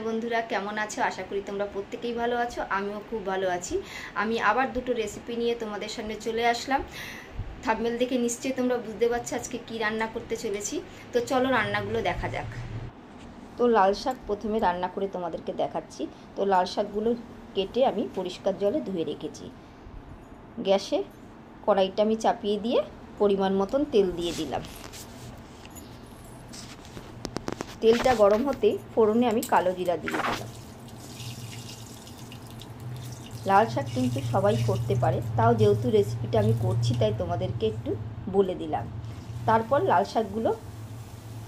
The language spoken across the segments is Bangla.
বন্ধুরা কেমন আছো? আশা করি তোমরা প্রত্যেকেই ভালো আছো। আমিও খুব ভালো আছি। আমি আবার দুটো রেসিপি নিয়ে তোমাদের সামনে চলে আসলাম। থাম্বনেল দেখে নিশ্চয়ই তোমরা বুঝতে পারছো আজকে কি রান্না করতে চলেছি। তো চলো রান্নাগুলো দেখা যাক। তো লাল শাক প্রথমে রান্না করে তোমাদেরকে দেখাচ্ছি। তো লাল শাকগুলো কেটে আমি পরিষ্কার জলে ধুয়ে রেখেছি। গ্যাসে কড়াইটা আমি চাপিয়ে দিয়ে পরিমাণ মতন তেল দিয়ে দিলাম। তেলটা গরম হতেই ফোড়নে আমি কালো জিরা দিয়ে দিলাম। লাল শাক কিন্তু সবাই করতে পারে, তাও যেহেতু রেসিপিটা আমি করছি তাই তোমাদেরকে একটু বলে দিলাম। তারপর লাল শাকগুলো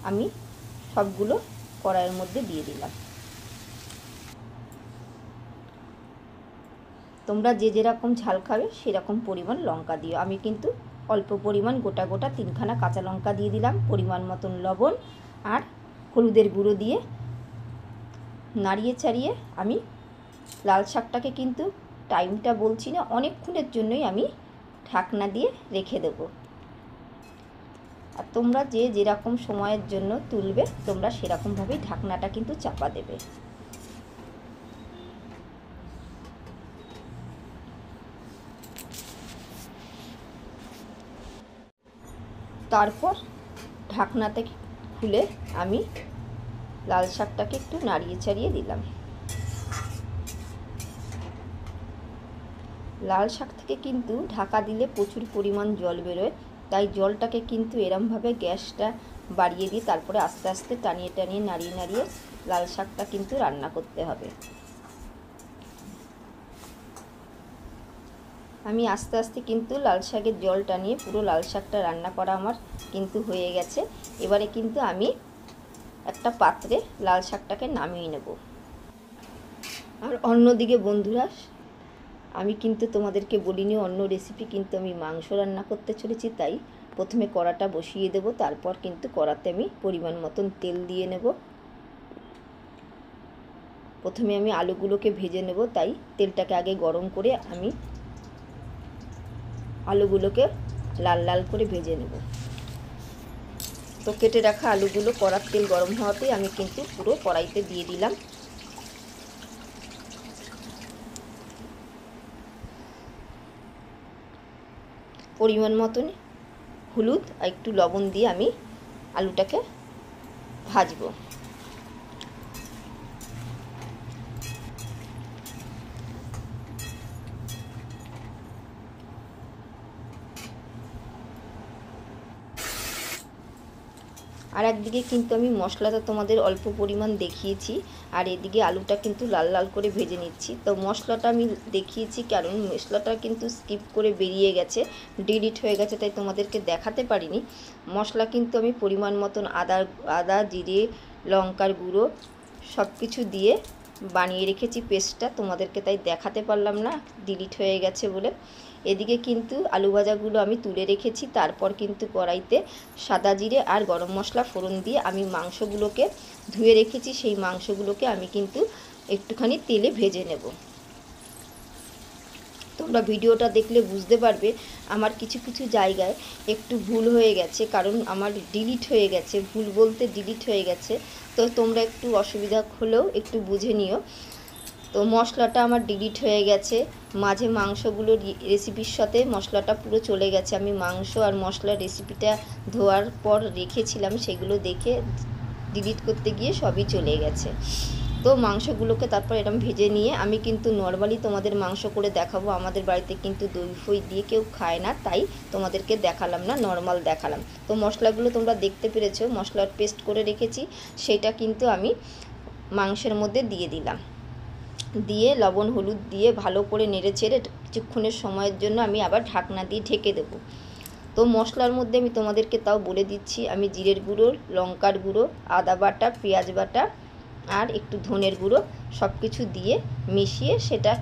আমি সবগুলো কড়াইয়ের মধ্যে দিয়ে দিলাম। তোমরা যে যেরকম ঝাল খাবে সেরকম পরিমাণ লঙ্কা দিও। আমি কিন্তু অল্প পরিমাণ গোটা গোটা 3খানা কাঁচা লঙ্কা দিয়ে দিলাম, পরিমাণ মতন লবণ আর হলুদের গুঁড়ো দিয়ে নাড়িয়ে চাড়িয়ে আমি লাল শাকটাকে কিন্তু টাইমটা বলছি না, অনেকক্ষণের জন্যই আমি ঢাকনা দিয়ে রেখে দেব। আর তোমরা যে যেরকম সময়ের জন্য তুলবে তোমরা সেরকমভাবেই ঢাকনাটা কিন্তু চাপা দেবে। তারপর ঢাকনাটা খুলে আমি লাল শাকটাকে একটু নাড়িয়ে চাড়িয়ে দিলাম। লাল শাক থেকে কিন্তু ঢাকা দিলে প্রচুর পরিমাণ জল বেরোয়, তাই জলটাকে কিন্তু এরমভাবে গ্যাসটা বাড়িয়ে দিয়ে তারপরে আস্তে আস্তে টানিয়ে টানিয়ে নাড়িয়ে নাড়িয়ে লাল শাকটা কিন্তু রান্না করতে হবে। আমি আস্তে আস্তে কিন্তু লাল শাকের জল টানিয়ে পুরো লাল শাকটা রান্না করা আমার কিন্তু হয়ে গেছে। এবারে কিন্তু আমি একটা পাত্রে লাল শাকটাকে নামিয়ে নেব। আর অন্যদিকে বন্ধুরা, আমি কিন্তু তোমাদেরকে বলিনি অন্য রেসিপি, কিন্তু আমি মাংস রান্না করতে চলেছি, তাই প্রথমে কড়াটা বসিয়ে দেব। তারপর কিন্তু কড়াতে আমি পরিমাণ মতন তেল দিয়ে নেব। প্রথমে আমি আলুগুলোকে ভেজে নেব, তাই তেলটাকে আগে গরম করে আমি আলুগুলোকে লাল লাল করে ভেজে নেব। তো কেটে রাখা আলুগুলো কড়ার তেল গরম হওয়াতেই আমি কিন্তু পুরো কড়াইতে দিয়ে দিলাম। পরিমাণ মতন হলুদ আর একটু লবণ দিয়ে আমি আলুটাকে ভাজবো। আর একদিকে কিন্তু আমি মশলাটা তোমাদের অল্প পরিমাণ দেখিয়েছি, আর এদিকে আলুটা কিন্তু লাল লাল করে ভেজে নিচ্ছি। তো মশলাটা আমি দেখিয়েছি কারণ মশলাটা কিন্তু স্কিপ করে বেরিয়ে গেছে, ডিলিট হয়ে গেছে, তাই তোমাদেরকে দেখাতে পারিনি। মশলা কিন্তু আমি পরিমাণ মতন আদা জিরে লঙ্কার গুঁড়ো সব কিছু দিয়ে বানিয়ে রেখেছি পেস্টটা, তোমাদেরকে তাই দেখাতে পারলাম না, ডিলিট হয়ে গেছে বলে। এদিকে কিন্তু আলু ভাজাগুলো আমি তুলে রেখেছি। তারপর কিন্তু কড়াইতে সাদা জিরে আর গরম মশলা ফোড়ন দিয়ে আমি মাংসগুলোকে ধুয়ে রেখেছি, সেই মাংসগুলোকে আমি কিন্তু একটুখানি তেলে ভেজে নেব। তোমরা ভিডিওটা দেখলে বুঝতে পারবে আমার কিছু কিছু জায়গায় একটু ভুল হয়ে গেছে, কারণ আমার ডিলিট হয়ে গেছে, ভুল বলতে ডিলিট হয়ে গেছে। তো তোমরা একটু অসুবিধা হলেও একটু বুঝে নিও। তো মশলাটা আমার ডিলিট হয়ে গেছে, মাঝে মাংসগুলো রেসিপির সাথে মশলাটা পুরো চলে গেছে। আমি মাংস আর মশলার রেসিপিটা ধোয়ার পর রেখেছিলাম, সেগুলো দেখে ডিলিট করতে গিয়ে সবই চলে গেছে। তো মাংসগুলোকে তারপর এরকম ভেজে নিয়ে আমি কিন্তু নর্মালি তোমাদের মাংস করে দেখাবো। আমাদের বাড়িতে কিন্তু দই ফই দিয়ে কেউ খায় না, তাই তোমাদেরকে দেখালাম না, নর্মাল দেখালাম। তো মশলাগুলো তোমরা দেখতে পেরেছো, মশলার পেস্ট করে রেখেছি, সেটা কিন্তু আমি মাংসের মধ্যে দিয়ে দিলাম। দিয়ে লবণ হলুদ দিয়ে ভালো করে নেড়ে চেড়ে কিছুক্ষণের সময়ের জন্য আমি আবার ঢাকনা দিয়ে ঢেকে দেবো। তো মশলার মধ্যে আমি তোমাদেরকে তাও বলে দিচ্ছি, আমি জিরের গুঁড়ো লঙ্কার গুঁড়ো আদা বাটা পেঁয়াজ বাটা আর একটু ধনের গুঁড়ো সব কিছু দিয়ে মিশিয়ে সেটা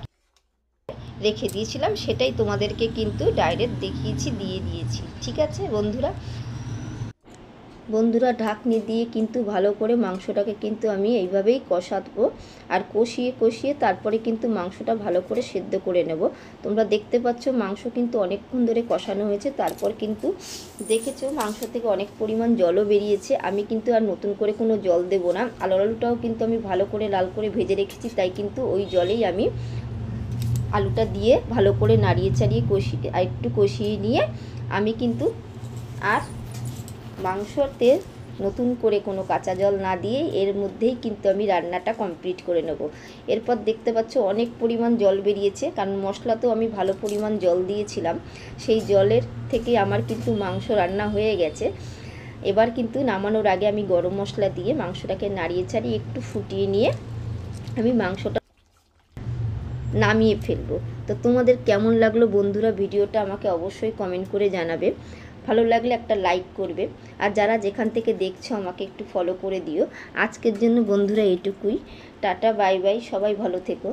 রেখে দিয়েছিলাম, সেটাই তোমাদেরকে কিন্তু ডাইরেক্ট দেখিয়েছি, দিয়ে দিয়েছি। ঠিক আছে বন্ধুরা, বন্ধুরা ঢাকনি দিয়ে কিন্তু ভালো করে মাংসটাকে কিন্তু আমি এইভাবেই কষাবো, আর কষিয়ে কষিয়ে তারপরে কিন্তু মাংসটা ভালো করে সেদ্ধ করে নেব। তোমরা দেখতে পাচ্ছ মাংস কিন্তু অনেকক্ষণ ধরে কষানো হয়েছে, তারপর কিন্তু দেখেছো মাংস থেকে অনেক পরিমাণ জলও বেরিয়েছে। আমি কিন্তু আর নতুন করে কোনো জল দেব না। আলুটাও কিন্তু আমি ভালো করে লাল করে ভেজে রেখেছি, তাই কিন্তু ওই জলেই আমি আলুটা দিয়ে ভালো করে নাড়িয়ে চাড়িয়ে একটু কষিয়ে নিয়ে আমি কিন্তু আর মাংসতে নতুন করে কোনো কাঁচা জল না দিয়ে এর মধ্যেই কিন্তু আমি রান্নাটা কমপ্লিট করে নেব। এরপর দেখতে পাচ্ছ অনেক পরিমাণ জল বেরিয়েছে, কারণ মশলাতেও আমি ভালো পরিমাণ জল দিয়েছিলাম। সেই জলের থেকে আমার কিন্তু মাংস রান্না হয়ে গেছে। এবার কিন্তু নামানোর আগে আমি গরম মশলা দিয়ে মাংসটাকে নাড়িয়ে চাড়িয়ে একটু ফুটিয়ে নিয়ে আমি মাংসটা নামিয়ে ফেলবো। তো তোমাদের কেমন লাগলো বন্ধুরা ভিডিওটা আমাকে অবশ্যই কমেন্ট করে জানাবে। ভালো লাগলে একটা লাইক করবে, আর যারা যেখান থেকে দেখছো আমাকে একটু ফলো করে দিও। আজকের জন্য বন্ধুরা এটুকুই। টাটা বাই বাই, সবাই ভালো থেকো।